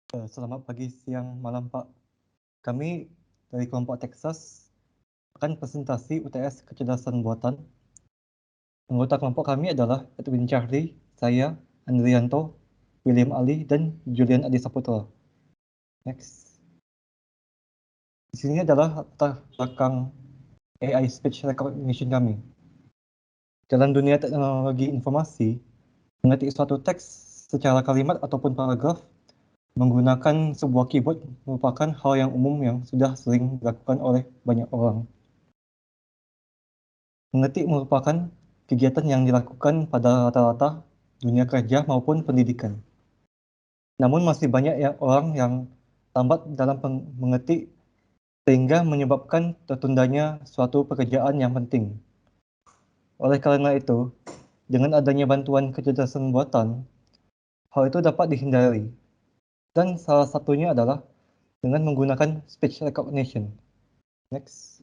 Selamat pagi, siang, malam, Pak. Kami dari kelompok Texas akan presentasi UTS kecerdasan buatan. Anggota kelompok kami adalah Edwin Charlie, saya, Andrianto, William Ali, dan Julian Adi Saputra. Next. Di sini adalah latar belakang AI speech recognition kami. Dalam dunia teknologi informasi, mengetik suatu teks secara kalimat ataupun paragraf menggunakan sebuah keyboard merupakan hal yang umum yang sudah sering dilakukan oleh banyak orang. Mengetik merupakan kegiatan yang dilakukan pada rata-rata dunia kerja maupun pendidikan. Namun masih banyak orang yang lambat dalam mengetik sehingga menyebabkan tertundanya suatu pekerjaan yang penting. Oleh karena itu, dengan adanya bantuan kecerdasan buatan, hal itu dapat dihindari. Dan salah satunya adalah dengan menggunakan speech recognition. Next.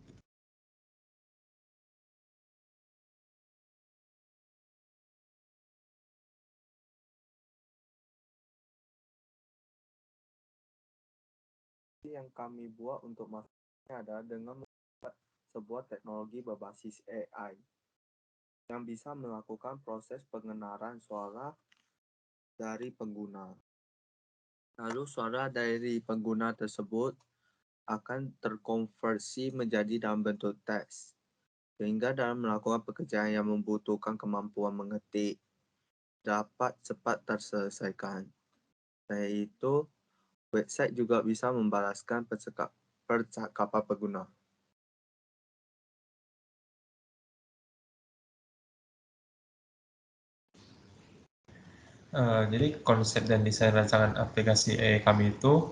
Yang kami buat untuk masuknya adalah dengan membuat sebuah teknologi berbasis AI yang bisa melakukan proses pengenalan suara dari pengguna. Lalu suara dari pengguna tersebut akan terkonversi menjadi dalam bentuk teks, sehingga dalam melakukan pekerjaan yang membutuhkan kemampuan mengetik dapat cepat terselesaikan. Selain itu, website juga bisa membalaskan percakapan pengguna. Jadi konsep dan desain rancangan aplikasi AI kami itu,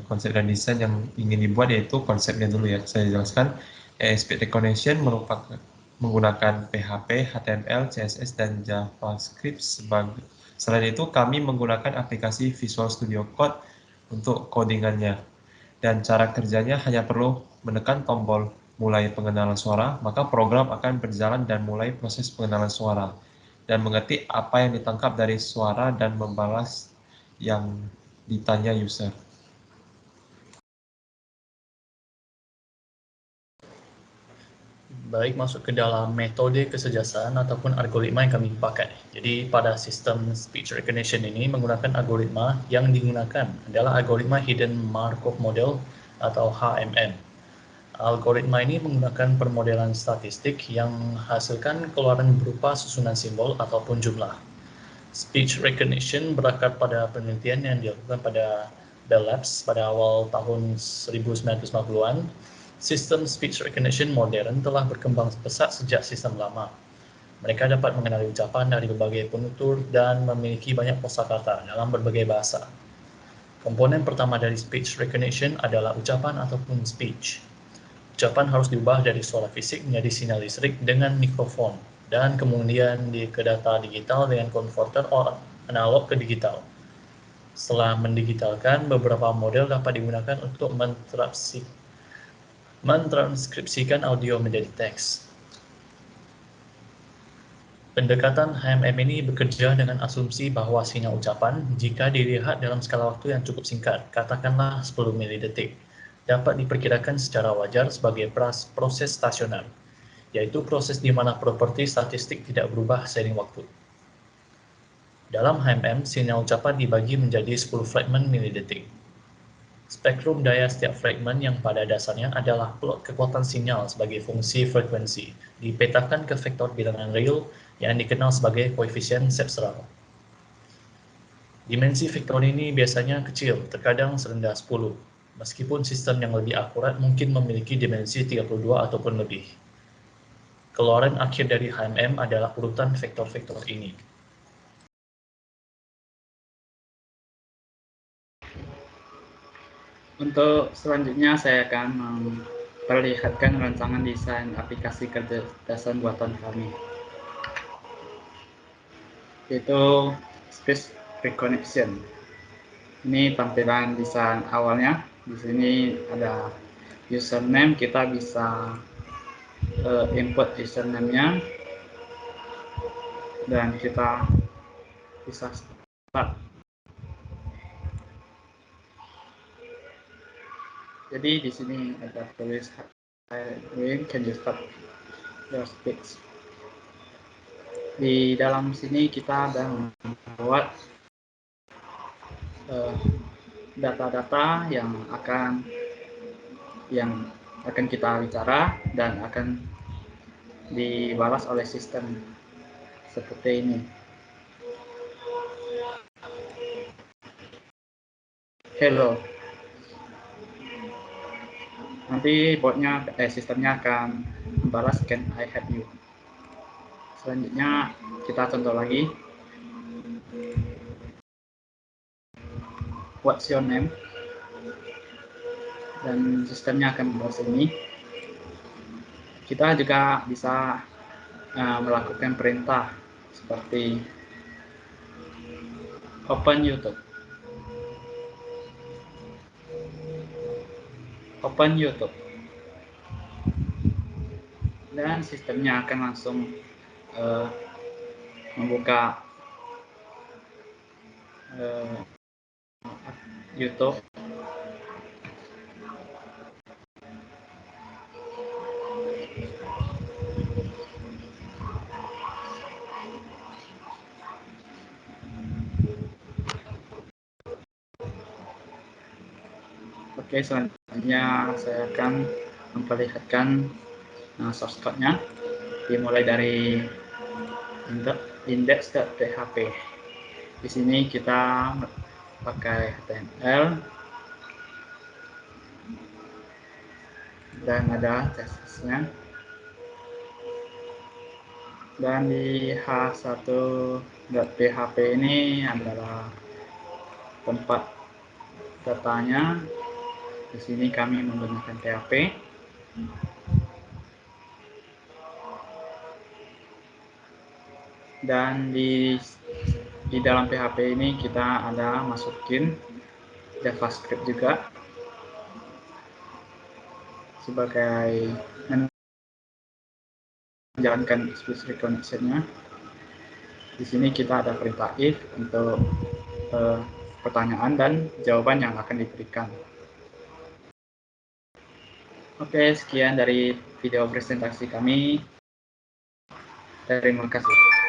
konsep dan desain yang ingin dibuat yaitu konsepnya dulu ya, saya jelaskan. AI Speech Recognition merupakan menggunakan PHP, HTML, CSS, dan JavaScript sebagai. Selain itu, kami menggunakan aplikasi Visual Studio Code untuk codingannya. Dan cara kerjanya hanya perlu menekan tombol mulai pengenalan suara, maka program akan berjalan dan mulai proses pengenalan suara dan mengetik apa yang ditangkap dari suara dan membalas yang ditanya user. Baik, masuk ke dalam metode kesejahteraan ataupun algoritma yang kami pakai. Jadi pada sistem speech recognition ini menggunakan algoritma yang digunakan adalah algoritma Hidden Markov Model atau HMM. Algoritma ini menggunakan permodelan statistik yang menghasilkan keluaran berupa susunan simbol ataupun jumlah. Speech recognition berakar pada penelitian yang dilakukan pada Bell Labs pada awal tahun 1950-an. Sistem speech recognition modern telah berkembang pesat sejak sistem lama. Mereka dapat mengenali ucapan dari berbagai penutur dan memiliki banyak kosakata dalam berbagai bahasa. Komponen pertama dari speech recognition adalah ucapan ataupun speech. Ucapan harus diubah dari suara fisik menjadi sinyal listrik dengan mikrofon dan kemudian ke data digital dengan konverter analog ke digital. Setelah mendigitalkan, beberapa model dapat digunakan untuk mentranskripsikan audio menjadi teks. Pendekatan HMM ini bekerja dengan asumsi bahwa sinyal ucapan, jika dilihat dalam skala waktu yang cukup singkat, katakanlah 10 milidetik, dapat diperkirakan secara wajar sebagai proses stasioner, yaitu proses di mana properti statistik tidak berubah seiring waktu. Dalam HMM, sinyal ucapan dibagi menjadi 10 fragmen milidetik. Spektrum daya setiap fragmen yang pada dasarnya adalah plot kekuatan sinyal sebagai fungsi frekuensi, dipetakan ke vektor bilangan real yang dikenal sebagai koefisien Sepsral. Dimensi vektor ini biasanya kecil, terkadang serendah 10, meskipun sistem yang lebih akurat mungkin memiliki dimensi 32 ataupun lebih. Keluaran akhir dari HMM adalah urutan vektor-vektor ini. Untuk selanjutnya saya akan memperlihatkan rancangan desain aplikasi kecerdasan buatan kami, yaitu speech recognition. Ini tampilan desain awalnya. Di sini ada username, kita bisa input username-nya dan kita bisa start. Jadi di sini ada tulis can you stop your speech. Di dalam sini kita ada membuat data-data yang akan kita bicara dan akan dibalas oleh sistem seperti ini. Hello. Nanti sistemnya akan membalas can I help you. Selanjutnya kita contoh lagi. What's your name? Dan sistemnya akan membalas ini. Kita juga bisa melakukan perintah seperti open YouTube. Open YouTube. Dan sistemnya akan langsung membuka YouTube. Oke, selanjutnya saya akan memperlihatkan source code-nya, dimulai dari index.php. Di sini kita pakai HTML dan ada CSS-nya. Dan di h1.php ini adalah tempat datanya. Di sini kami menggunakan PHP. Dan di dalam PHP ini kita ada masukin JavaScript juga sebagai menjalankan speech recognition-nya. Di sini kita ada perintah if untuk pertanyaan dan jawaban yang akan diberikan. Oke, sekian dari video presentasi kami. Terima kasih.